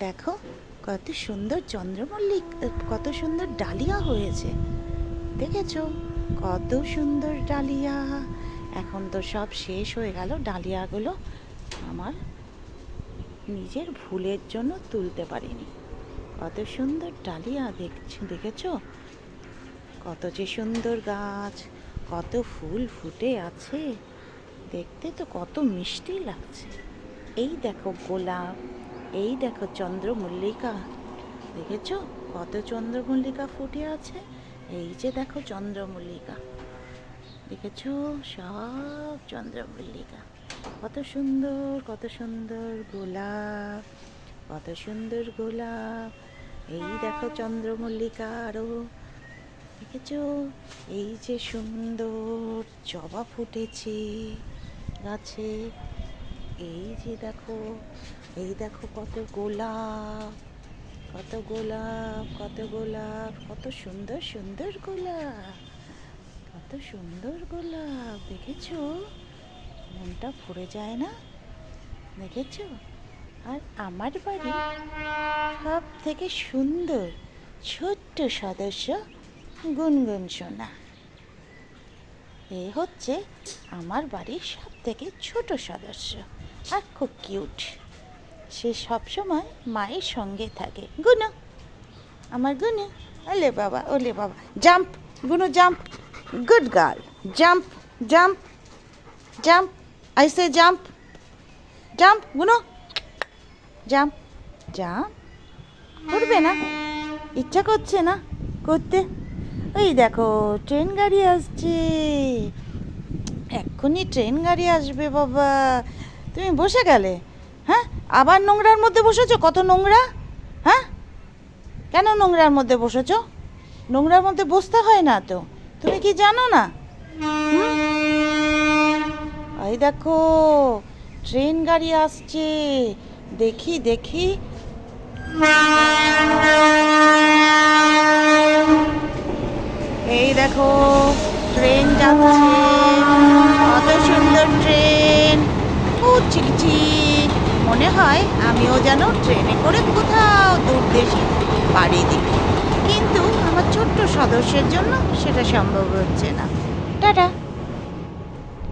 দেখো কত সুন্দর চন্দ্রমল্লিক, কত সুন্দর ডালিয়া হয়েছে। দেখেছো কত সুন্দর ডালিয়া। এখন তো সব শেষ হয়ে গেল ডালিয়াগুলো, আমার নিজের ভুলের জন্য তুলতে পারিনি। কত সুন্দর ডালিয়া দেখেছো, কত যে সুন্দর গাছ, কত ফুল ফুটে আছে, দেখতে তো কত মিষ্টি লাগছে। এই দেখো গোলাপ, এই দেখো চন্দ্রমল্লিকা, দেখেছো কত চন্দ্রমল্লিকা ফুটে আছে। এই যে দেখো চন্দ্রমল্লিকা, দেখেছো সব চন্দ্রমল্লিকা, কত সুন্দর কত সুন্দর গোলাপ, কত সুন্দর গোলাপ। এই দেখো চন্দ্রমল্লিকা আরো, দেখেছো এই যে সুন্দর জবা ফুটেছে গাছে। এই যে দেখো, এই দেখো কত গোলাপ, কত গোলাপ, কত গোলাপ, কত সুন্দর সুন্দর গোলাপ, কত সুন্দর গোলাপ। দেখেছো মনটা ভরে যায় না, দেখেছো। আর আমার বাড়ি সব থেকে সুন্দর ছোট্ট সদস্য গুনগুন সোনা। এ হচ্ছে আমার বাড়ির সব থেকে ছোট সদস্য আর খুব কিউট। সে সবসময় মায়ের সঙ্গে থাকে। গুনু, আমার গুনু, ওলে বাবা ওলে বাবা, jump Gunu jump, good girl, jump jump jump, I say jump jump, Gunu jump jump. করবে না, ইচ্ছা করছে না করতে। ওই দেখো ট্রেন গাড়ি আসছে, এক্ষুনি ট্রেন গাড়ি আসবে বাবা। তুমি বসে গেলে, হ্যাঁ আবার নোংরার মধ্যে বসেছো, কত নোংরা। হ্যাঁ কেন নোংরার মধ্যে বসেছো? নোংরার মধ্যে বসতে হয় না তো, তুমি কি জানো না? এই দেখো ট্রেন গাড়ি আসছে, দেখি দেখি। এই দেখো ট্রেন যাচ্ছে, কত সুন্দর ট্রেন, চিকচিক। মনে হয় আমিও যেন ট্রেনে করে কোথাও দূর দেশে পাড়ি দিই, কিন্তু আমার ছোট্ট সদস্যের জন্য সেটা সম্ভব হচ্ছে না। টাটা।